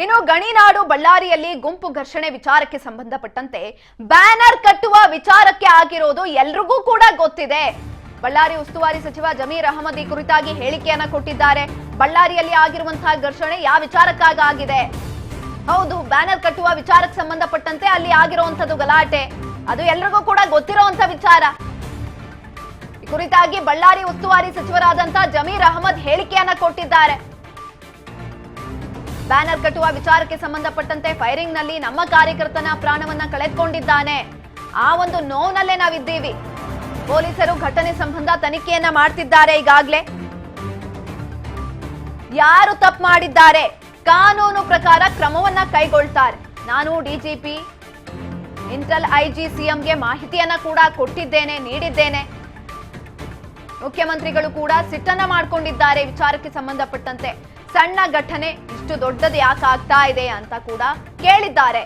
ಇನ್ನು ಗಣಿನಾಡು ಬಳ್ಳಾರಿಯಲ್ಲಿ ಗುಂಪು ಘರ್ಷಣೆ ವಿಚಾರಕ್ಕೆ ಸಂಬಂಧಪಟ್ಟಂತೆ ಬ್ಯಾನರ್ ಕಟ್ಟುವ ವಿಚಾರಕ್ಕೆ ಆಗಿರೋದು ಎಲ್ರಿಗೂ ಕೂಡ ಗೊತ್ತಿದೆ. ಬಳ್ಳಾರಿ ಉಸ್ತುವಾರಿ ಸಚಿವ ಜಮೀರ್ ಅಹಮದ್ ಈ ಕುರಿತಾಗಿ ಹೇಳಿಕೆಯನ್ನ ಕೊಟ್ಟಿದ್ದಾರೆ. ಬಳ್ಳಾರಿಯಲ್ಲಿ ಆಗಿರುವಂತಹ ಘರ್ಷಣೆ ಯಾವ ವಿಚಾರಕ್ಕಾಗಿ ಆಗಿದೆ? ಹೌದು, ಬ್ಯಾನರ್ ಕಟ್ಟುವ ವಿಚಾರಕ್ಕೆ ಸಂಬಂಧಪಟ್ಟಂತೆ ಅಲ್ಲಿ ಆಗಿರುವಂತದ್ದು ಗಲಾಟೆ, ಅದು ಎಲ್ರಿಗೂ ಕೂಡ ಗೊತ್ತಿರುವಂತ ವಿಚಾರ. ಈ ಕುರಿತಾಗಿ ಬಳ್ಳಾರಿ ಉಸ್ತುವಾರಿ ಸಚಿವರಾದಂತಹ ಜಮೀರ್ ಅಹಮದ್ ಹೇಳಿಕೆಯನ್ನ ಕೊಟ್ಟಿದ್ದಾರೆ. ಬ್ಯಾನರ್ ಕಟ್ಟುವ ವಿಚಾರಕ್ಕೆ ಸಂಬಂಧಪಟ್ಟಂತೆ ಫೈರಿಂಗ್ ನಲ್ಲಿ ನಮ್ಮ ಕಾರ್ಯಕರ್ತನ ಪ್ರಾಣವನ್ನ ಕಳೆದುಕೊಂಡಿದ್ದಾನೆ. ಆ ಒಂದು ನೋವಿನಲ್ಲೇ ನಾವಿದ್ದೀವಿ. ಪೊಲೀಸರು ಘಟನೆ ಸಂಬಂಧ ತನಿಖೆಯನ್ನ ಮಾಡ್ತಿದ್ದಾರೆ. ಈಗಾಗಲೇ ಯಾರು ತಪ್ಪು ಮಾಡಿದ್ದಾರೆ ಕಾನೂನು ಪ್ರಕಾರ ಕ್ರಮವನ್ನ ಕೈಗೊಳ್ತಾರೆ. ನಾನು ಡಿಜಿಪಿ, ಇಂಟೆಲ್ ಐಜಿ, ಸಿಎಂಗೆ ಮಾಹಿತಿಯನ್ನ ಕೂಡ ಕೊಟ್ಟಿದ್ದೇನೆ, ನೀಡಿದ್ದೇನೆ. ಮುಖ್ಯಮಂತ್ರಿಗಳು ಕೂಡ ಸಿಟ್ಟನ್ನ ಮಾಡ್ಕೊಂಡಿದ್ದಾರೆ. ವಿಚಾರಕ್ಕೆ ಸಂಬಂಧಪಟ್ಟಂತೆ ಸಣ್ಣ ಘಟನೆ ಇಷ್ಟು ದೊಡ್ಡದು ಯಾಕೆ ಆಗ್ತಾ ಇದೆ ಅಂತ ಕೂಡ ಕೇಳಿದ್ದಾರೆ.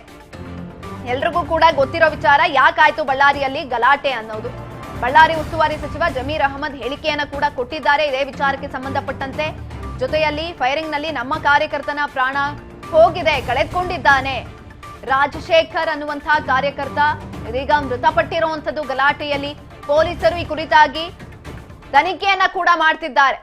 ಎಲ್ರಿಗೂ ಕೂಡ ಗೊತ್ತಿರೋ ವಿಚಾರ, ಯಾಕಾಯ್ತು ಬಳ್ಳಾರಿಯಲ್ಲಿ ಗಲಾಟೆ ಅನ್ನೋದು. ಬಳ್ಳಾರಿ ಉಸ್ತುವಾರಿ ಸಚಿವ ಜಮೀರ್ ಅಹಮದ್ ಹೇಳಿಕೆಯನ್ನ ಕೂಡ ಕೊಟ್ಟಿದ್ದಾರೆ ಇದೇ ವಿಚಾರಕ್ಕೆ ಸಂಬಂಧಪಟ್ಟಂತೆ. ಜೊತೆಯಲ್ಲಿ ಫೈರಿಂಗ್ ನಲ್ಲಿ ನಮ್ಮ ಕಾರ್ಯಕರ್ತನ ಪ್ರಾಣ ಹೋಗಿದೆ, ಕಳೆದುಕೊಂಡಿದ್ದಾನೆ. ರಾಜಶೇಖರ್ ಅನ್ನುವಂತಹ ಕಾರ್ಯಕರ್ತ ಇದೀಗ ಮೃತಪಟ್ಟಿರುವಂತದ್ದು ಗಲಾಟೆಯಲ್ಲಿ. ಪೊಲೀಸರು ಈ ಕುರಿತಾಗಿ ತನಿಖೆಯನ್ನ ಕೂಡ ಮಾಡ್ತಿದ್ದಾರೆ.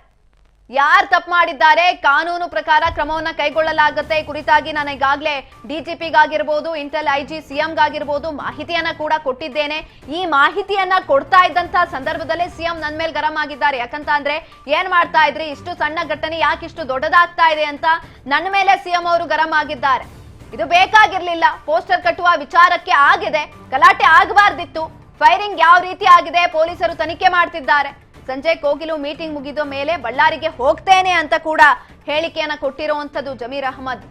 ಯಾರು ತಪ್ಪು ಮಾಡಿದ್ದಾರೆ ಕಾನೂನು ಪ್ರಕಾರ ಕ್ರಮವನ್ನ ಕೈಗೊಳ್ಳಲಾಗುತ್ತೆ. ಈ ಕುರಿತಾಗಿ ನಾನು ಈಗಾಗಲೇ ಡಿಜಿಪಿಗಾಗಿರ್ಬೋದು, ಇಂಟೆಲ್ ಐಜಿ, ಸಿಎಂಗಾಗಿರ್ಬೋದು ಮಾಹಿತಿಯನ್ನ ಕೂಡ ಕೊಟ್ಟಿದ್ದೇನೆ. ಈ ಮಾಹಿತಿಯನ್ನ ಕೊಡ್ತಾ ಇದ್ದಂತ ಸಂದರ್ಭದಲ್ಲೇ ಸಿಎಂ ನನ್ನ ಮೇಲೆ ಗರಂ ಆಗಿದ್ದಾರೆ. ಯಾಕಂತ ಅಂದ್ರೆ ಏನ್ ಮಾಡ್ತಾ ಇದ್ರಿ, ಇಷ್ಟು ಸಣ್ಣ ಘಟನೆ ಯಾಕೆ ಇಷ್ಟು ದೊಡ್ಡದಾಗ್ತಾ ಇದೆ ಅಂತ ನನ್ನ ಮೇಲೆ ಸಿಎಂ ಅವರು ಗರಂ ಆಗಿದ್ದಾರೆ. ಇದು ಬೇಕಾಗಿರ್ಲಿಲ್ಲ, ಪೋಸ್ಟರ್ ಕಟ್ಟುವ ವಿಚಾರಕ್ಕೆ ಆಗಿದೆ, ಗಲಾಟೆ ಆಗಬಾರ್ದಿತ್ತು. ಫೈರಿಂಗ್ ಯಾವ ರೀತಿ ಆಗಿದೆ ಪೊಲೀಸರು ತನಿಖೆ ಮಾಡ್ತಿದ್ದಾರೆ. ಸಂಜೆ ಕೋಗಿಲು ಮೀಟಿಂಗ್ ಮುಗಿದ ಮೇಲೆ ಬಳ್ಳಾರಿಗೆ ಹೋಗ್ತೇನೆ ಅಂತ ಕೂಡ ಹೇಳಿಕೆಯನ್ನ ಕೊಟ್ಟಿರುವಂತದ್ದು ಜಮೀರ್ ಅಹಮದ್.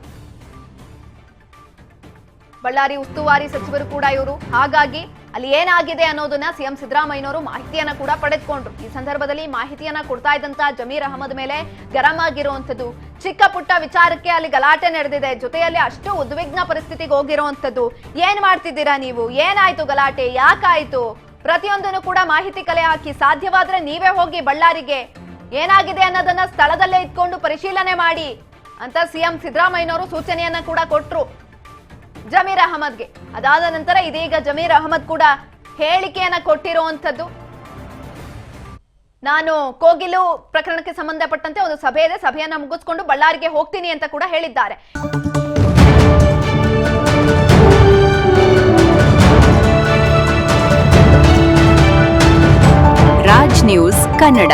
ಬಳ್ಳಾರಿ ಉಸ್ತುವಾರಿ ಸಚಿವರು ಕೂಡ ಇವರು. ಹಾಗಾಗಿ ಅಲ್ಲಿ ಏನಾಗಿದೆ ಅನ್ನೋದನ್ನ ಸಿಎಂ ಸಿದ್ದರಾಮಯ್ಯನವರು ಮಾಹಿತಿಯನ್ನ ಕೂಡ ಪಡೆದುಕೊಂಡ್ರು. ಈ ಸಂದರ್ಭದಲ್ಲಿ ಮಾಹಿತಿಯನ್ನ ಕೊಡ್ತಾ ಇದ್ದಂತ ಜಮೀರ್ ಅಹಮದ್ ಮೇಲೆ ಗರಂ ಆಗಿರುವಂತದ್ದು. ಚಿಕ್ಕ ಪುಟ್ಟ ವಿಚಾರಕ್ಕೆ ಅಲ್ಲಿ ಗಲಾಟೆ ನಡೆದಿದೆ. ಜೊತೆಯಲ್ಲಿ ಅಷ್ಟು ಉದ್ವಿಗ್ನ ಪರಿಸ್ಥಿತಿಗೆ ಹೋಗಿರುವಂತದ್ದು. ಏನ್ ಮಾಡ್ತಿದ್ದೀರಾ ನೀವು, ಏನಾಯ್ತು ಗಲಾಟೆ, ಯಾಕಾಯ್ತು, ಪ್ರತಿಯೊಂದನ್ನು ಕೂಡ ಮಾಹಿತಿ ಕಲೆ ಹಾಕಿ, ಸಾಧ್ಯವಾದ್ರೆ ನೀವೇ ಹೋಗಿ ಬಳ್ಳಾರಿಗೆ ಏನಾಗಿದೆ ಅನ್ನೋದನ್ನ ಸ್ಥಳದಲ್ಲೇ ಇಟ್ಕೊಂಡು ಪರಿಶೀಲನೆ ಮಾಡಿ ಅಂತ ಸಿಎಂ ಸಿದ್ದರಾಮಯ್ಯನವರು ಸೂಚನೆಯನ್ನ ಕೂಡ ಕೊಟ್ರು ಜಮೀರ್ ಅಹಮದ್ಗೆ. ಅದಾದ ನಂತರ ಇದೀಗ ಜಮೀರ್ ಅಹಮದ್ ಕೂಡ ಹೇಳಿಕೆಯನ್ನ ಕೊಟ್ಟಿರುವಂತದ್ದು. ನಾನು ಕೋಗಿಲು ಪ್ರಕರಣಕ್ಕೆ ಸಂಬಂಧಪಟ್ಟಂತೆ ಒಂದು ಸಭೆ ಇದೆ, ಸಭೆಯನ್ನ ಮುಗಿಸ್ಕೊಂಡು ಬಳ್ಳಾರಿಗೆ ಹೋಗ್ತೀನಿ ಅಂತ ಕೂಡ ಹೇಳಿದ್ದಾರೆ. ರಾಜ್ ನ್ಯೂಸ್ ಕನ್ನಡ.